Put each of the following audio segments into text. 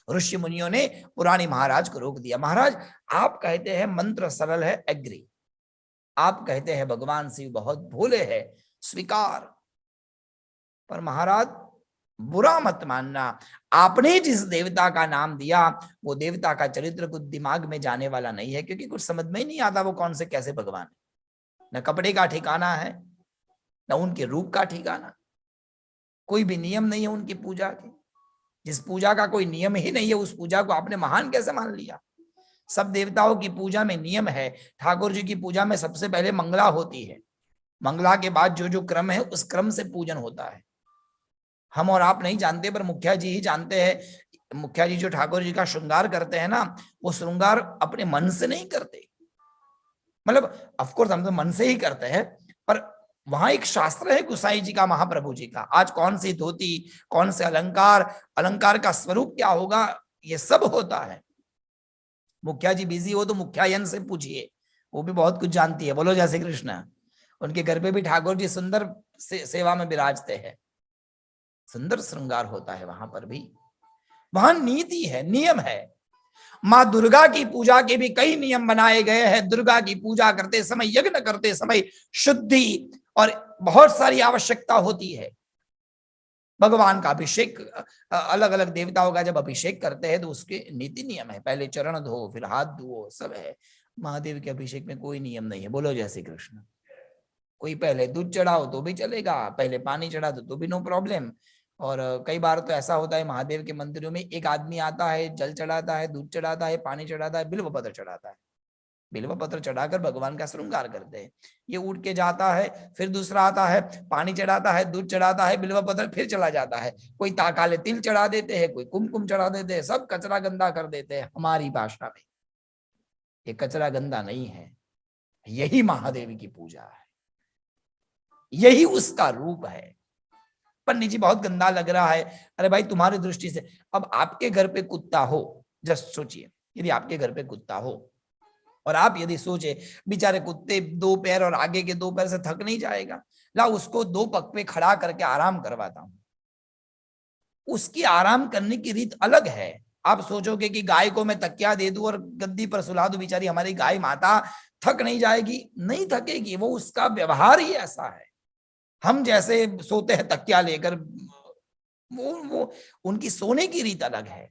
ऋषि मुनियों ने पुरानी महाराज को रोक दिया। महाराज आप कहते हैं मंत्र सरल है, एग्री। आप कहते हैं भगवान शिव बहुत भोले हैं, स्वीकार। पर महाराज बुरा मत मानना, आपने जिस देवता का नाम दिया वो देवता का चरित्र कुछ दिमाग में जाने वाला नहीं है, क्योंकि कुछ समझ में ही नहीं आता वो कौन से कैसे भगवान है। न कपड़े का ठिकाना है, न उनके रूप का ठिकाना, कोई भी नियम नहीं है उनकी पूजा के। जिस पूजा का कोई नियम ही नहीं है उस पूजा को आपने महान कैसे मान लिया? सब देवताओं की पूजा में नियम है। ठाकुर जी की पूजा में सबसे पहले मंगला होती है, मंगला के बाद जो जो क्रम है उस क्रम से पूजन होता है। हम और आप नहीं जानते, पर मुखिया जी ही जानते हैं। मुखिया जी जो ठाकुर जी का श्रृंगार करते हैं ना, वो श्रृंगार अपने मन से नहीं करते। मतलब ऑफकोर्स हम तो मन से ही करते हैं, पर वहां एक शास्त्र है गुसाई जी का, महाप्रभु जी का। आज कौन सी धोती, कौन से अलंकार, अलंकार का स्वरूप क्या होगा, ये सब होता है। मुखिया जी बिजी हो तो मुखियायन से पूछिए, वो भी बहुत कुछ जानती है। बोलो जय श्री कृष्ण। उनके घर पे भी ठाकुर जी सुंदर सेवा में विराजते हैं, सुंदर श्रृंगार होता है वहां पर भी। वहां नीति है, नियम है। मां दुर्गा की पूजा के भी कई नियम बनाए गए हैं। दुर्गा की पूजा करते समय, यज्ञ करते समय शुद्धि और बहुत सारी आवश्यकता होती है। भगवान का अभिषेक, अलग अलग देवताओं का जब अभिषेक करते हैं तो उसके नीति नियम है। पहले चरण धो, फिर हाथ धो, सब है। महादेव के अभिषेक में कोई नियम नहीं है। बोलो जय श्री कृष्ण। कोई पहले दूध चढ़ाओ तो भी चलेगा, पहले पानी चढ़ा दो तो भी नो प्रॉब्लम। और कई बार तो ऐसा होता है महादेव के मंदिरों में, एक आदमी आता है, जल चढ़ाता है, दूध चढ़ाता है, पानी चढ़ाता है, बिल्व पत्र चढ़ाता है। बिल्व पत्र चढ़ाकर भगवान का श्रृंगार करते हैं। ये उठ के जाता है, फिर दूसरा आता है, पानी चढ़ाता है, दूध चढ़ाता है, बिल्व पत्र, फिर चला जाता है। कोई काले तिल चढ़ा देते हैं, कोई कुमकुम चढ़ा देते हैं, सब कचरा गंदा कर देते हैं। हमारी भाषा में ये कचरा गंदा नहीं है, यही महादेव की पूजा है, यही उसका रूप है। पंडित जी बहुत गंदा लग रहा है। अरे भाई तुम्हारी दृष्टि से, अब आपके घर पे कुत्ता हो, जस्ट सोचिए, यदि आपके घर पे कुत्ता हो और आप यदि सोचे बेचारे कुत्ते दो पैर और आगे के दो पैर से थक नहीं जाएगा, ला उसको दो पग पे खड़ा करके आराम करवाता हूं। उसकी आराम करने की रीत अलग है। आप सोचोगे कि गाय को मैं तकिया दे दूं और गद्दी पर सुला दूं, बेचारी हमारी गाय माता थक नहीं जाएगी? नहीं थकेगी, वो उसका व्यवहार ही ऐसा है। हम जैसे सोते हैं तकिया लेकर, वो उनकी सोने की रीत अलग है।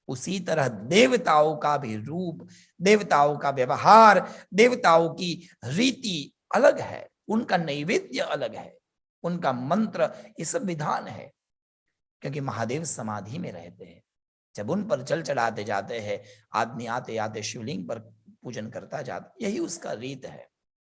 उसी तरह देवताओं का भी रूप, देवताओं का व्यवहार, देवताओं की रीति अलग है, उनका नैवेद्य अलग है, उनका मंत्र, ये सब विधान है। क्योंकि महादेव समाधि में रहते हैं। जब उन पर जल चढ़ाते जाते हैं, आदमी आते आते शिवलिंग पर पूजन करता जाता, यही उसका रीत है।